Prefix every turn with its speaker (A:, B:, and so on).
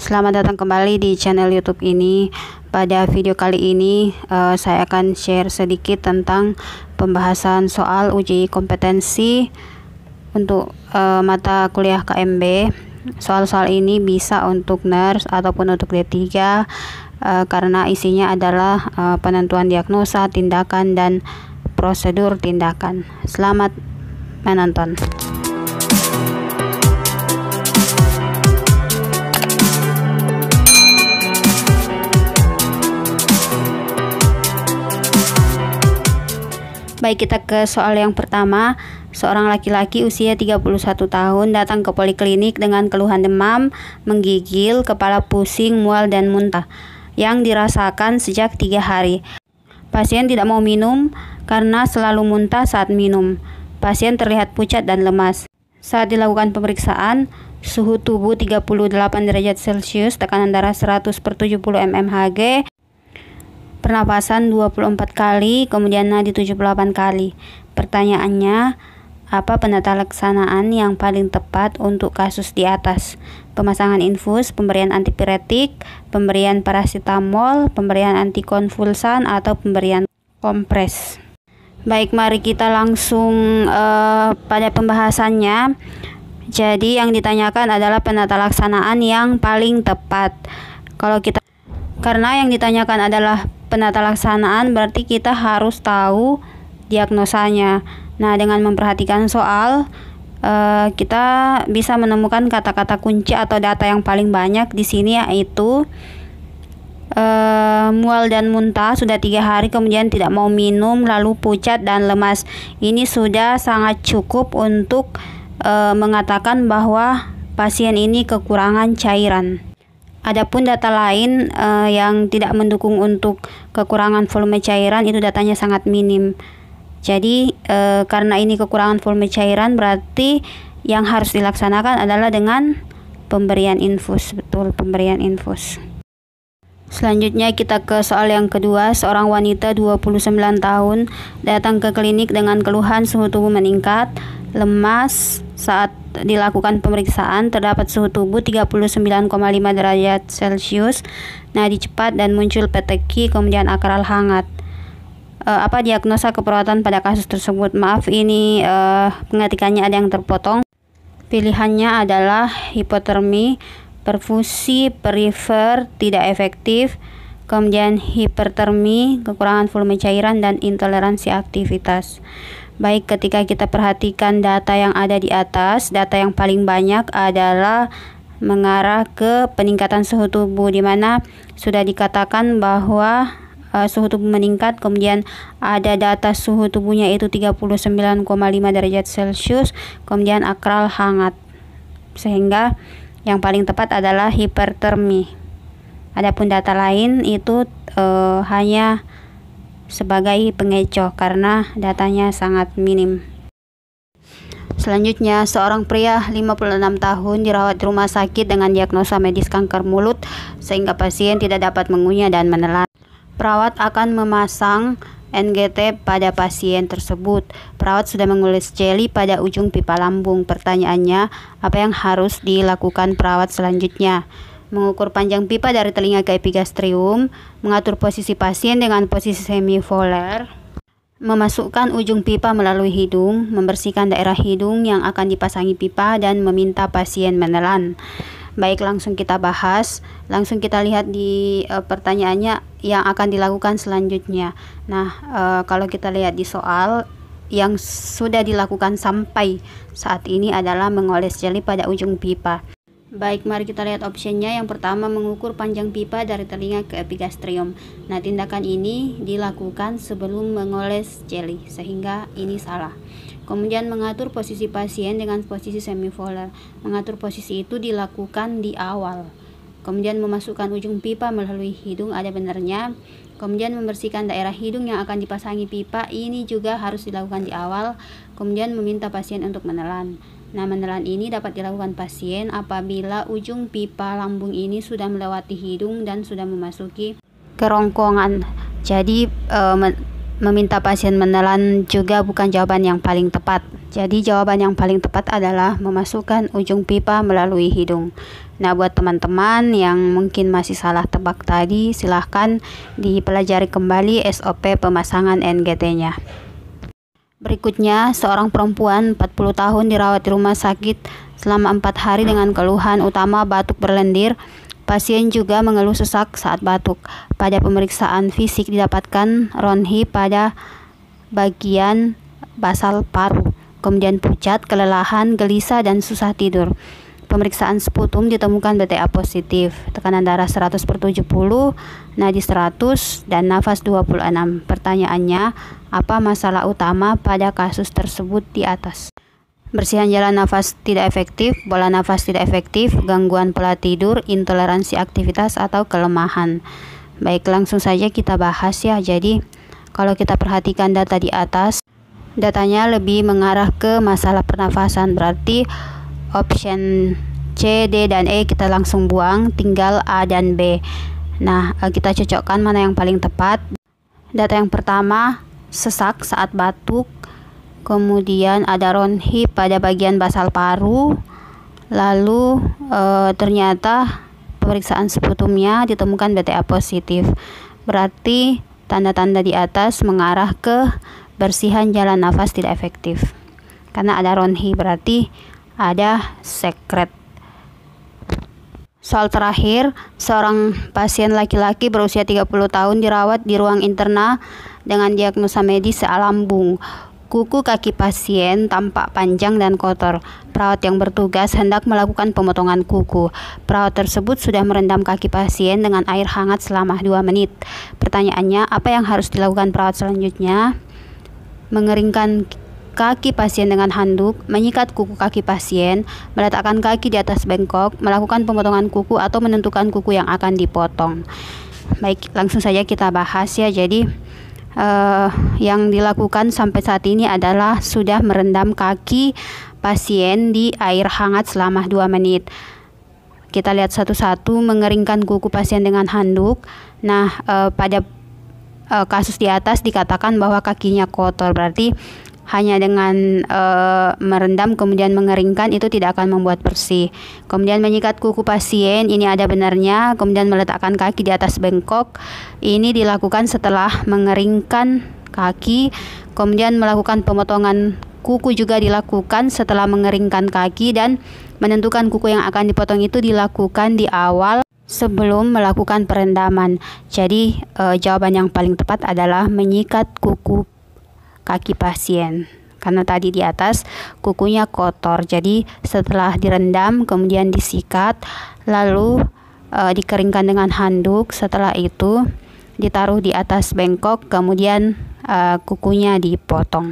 A: Selamat datang kembali di channel YouTube ini. Pada video kali ini saya akan share sedikit tentang pembahasan soal uji kompetensi untuk mata kuliah KMB. Soal-soal ini bisa untuk nurse ataupun untuk D3 karena isinya adalah penentuan diagnosa, tindakan, dan prosedur tindakan. Selamat menonton. Baik, kita ke soal yang pertama. Seorang laki-laki usia 31 tahun datang ke poliklinik dengan keluhan demam, menggigil, kepala pusing, mual, dan muntah yang dirasakan sejak 3 hari. Pasien tidak mau minum karena selalu muntah saat minum. Pasien terlihat pucat dan lemas. Saat dilakukan pemeriksaan, suhu tubuh 38 derajat Celcius, tekanan darah 100/70 mmHg, pernapasan 24 kali, kemudian nadi 78 kali. Pertanyaannya, apa penata laksanaan yang paling tepat untuk kasus di atas? Pemasangan infus, pemberian antipiretik, pemberian paracetamol, pemberian antikonvulsan, atau pemberian kompres. Baik, mari kita langsung pada pembahasannya. Jadi yang ditanyakan adalah penata laksanaan yang paling tepat. Karena yang ditanyakan adalah penata laksanaan, berarti kita harus tahu diagnosanya. Nah, dengan memperhatikan soal, kita bisa menemukan kata-kata kunci atau data yang paling banyak di sini, yaitu mual dan muntah sudah 3 hari, kemudian tidak mau minum, lalu pucat dan lemas. Ini sudah sangat cukup untuk mengatakan bahwa pasien ini kekurangan cairan. Adapun data lain yang tidak mendukung untuk kekurangan volume cairan, itu datanya sangat minim. Jadi karena ini kekurangan volume cairan, berarti yang harus dilaksanakan adalah dengan pemberian infus. Betul, pemberian infus. Selanjutnya kita ke soal yang kedua. Seorang wanita 29 tahun datang ke klinik dengan keluhan suhu tubuh meningkat, lemas. Saat dilakukan pemeriksaan terdapat suhu tubuh 39,5 derajat Celcius, nadi cepat, dan muncul peteki, kemudian akral hangat. Apa diagnosa keperawatan pada kasus tersebut? Maaf, ini pengetikannya ada yang terpotong. Pilihannya adalah hipotermi, perfusi perifer tidak efektif, kemudian hipertermi, kekurangan volume cairan, dan intoleransi aktivitas. Baik, ketika kita perhatikan data yang ada di atas, data yang paling banyak adalah mengarah ke peningkatan suhu tubuh, di mana sudah dikatakan bahwa suhu tubuh meningkat, kemudian ada data suhu tubuhnya itu 39,5 derajat Celcius, kemudian akral hangat, sehingga yang paling tepat adalah hipertermi. Adapun data lain itu hanya sebagai pengecoh karena datanya sangat minim. Selanjutnya, seorang pria 56 tahun dirawat di rumah sakit dengan diagnosa medis kanker mulut sehingga pasien tidak dapat mengunyah dan menelan. Perawat akan memasang NGT pada pasien tersebut. Perawat sudah mengoles jeli pada ujung pipa lambung. Pertanyaannya, apa yang harus dilakukan perawat selanjutnya? Mengukur panjang pipa dari telinga ke epigastrium, mengatur posisi pasien dengan posisi semivolar, memasukkan ujung pipa melalui hidung, membersihkan daerah hidung yang akan dipasangi pipa, dan meminta pasien menelan. Baik, langsung kita bahas. Langsung kita lihat di pertanyaannya yang akan dilakukan selanjutnya. Nah, kalau kita lihat di soal, yang sudah dilakukan sampai saat ini adalah mengoles jeli pada ujung pipa. Baik, mari kita lihat opsinya. Yang pertama, mengukur panjang pipa dari telinga ke epigastrium. Nah, tindakan ini dilakukan sebelum mengoles jeli, sehingga ini salah. Kemudian mengatur posisi pasien dengan posisi semivolar. Mengatur posisi itu dilakukan di awal. Kemudian memasukkan ujung pipa melalui hidung, ada benarnya. Kemudian membersihkan daerah hidung yang akan dipasangi pipa, ini juga harus dilakukan di awal. Kemudian meminta pasien untuk menelan. Nah, menelan ini dapat dilakukan pasien apabila ujung pipa lambung ini sudah melewati hidung dan sudah memasuki kerongkongan. Jadi meminta pasien menelan juga bukan jawaban yang paling tepat. Jadi jawaban yang paling tepat adalah memasukkan ujung pipa melalui hidung. Nah, buat teman-teman yang mungkin masih salah tebak tadi, silahkan dipelajari kembali SOP pemasangan NGT-nya. Berikutnya, seorang perempuan 40 tahun dirawat di rumah sakit selama 4 hari dengan keluhan utama batuk berlendir. Pasien juga mengeluh sesak saat batuk. Pada pemeriksaan fisik didapatkan ronhi pada bagian basal paru, kemudian pucat, kelelahan, gelisah, dan susah tidur. Pemeriksaan sputum ditemukan BTA positif, tekanan darah 100/70, nadi 100, dan nafas 26. Pertanyaannya, apa masalah utama pada kasus tersebut di atas? Bersihan jalan nafas tidak efektif, pola nafas tidak efektif, gangguan pola tidur, intoleransi aktivitas, atau kelemahan. Baik, langsung saja kita bahas ya. Jadi, kalau kita perhatikan data di atas, datanya lebih mengarah ke masalah pernafasan, berarti option C, D, dan E kita langsung buang, tinggal A dan B. Nah, kita cocokkan mana yang paling tepat. Data yang pertama, sesak saat batuk, kemudian ada ronhi pada bagian basal paru, lalu ternyata pemeriksaan sputumnya ditemukan BTA positif. Berarti tanda-tanda di atas mengarah ke bersihan jalan nafas tidak efektif. Karena ada ronhi berarti ada sekret. Soal terakhir, seorang pasien laki-laki berusia 30 tahun dirawat di ruang interna dengan diagnosa medis SEA lambung. Kuku kaki pasien tampak panjang dan kotor. Perawat yang bertugas hendak melakukan pemotongan kuku. Perawat tersebut sudah merendam kaki pasien dengan air hangat selama 2 menit. Pertanyaannya, apa yang harus dilakukan perawat selanjutnya? Mengeringkan kaki pasien dengan handuk, menyikat kuku kaki pasien, meletakkan kaki di atas bengkok, melakukan pemotongan kuku, atau menentukan kuku yang akan dipotong. Baik, langsung saja kita bahas ya. Jadi yang dilakukan sampai saat ini adalah sudah merendam kaki pasien di air hangat selama 2 menit. Kita lihat satu-satu, mengeringkan kuku pasien dengan handuk. Nah, pada kasus di atas dikatakan bahwa kakinya kotor, berarti hanya dengan merendam kemudian mengeringkan itu tidak akan membuat bersih. Kemudian menyikat kuku pasien, ini ada benarnya. Kemudian meletakkan kaki di atas bengkok, ini dilakukan setelah mengeringkan kaki. Kemudian melakukan pemotongan kuku juga dilakukan setelah mengeringkan kaki, dan menentukan kuku yang akan dipotong itu dilakukan di awal sebelum melakukan perendaman. Jadi jawaban yang paling tepat adalah menyikat kuku kaki pasien, karena tadi di atas kukunya kotor. Jadi setelah direndam kemudian disikat, lalu dikeringkan dengan handuk. Setelah itu ditaruh di atas bengkok, kemudian kukunya dipotong.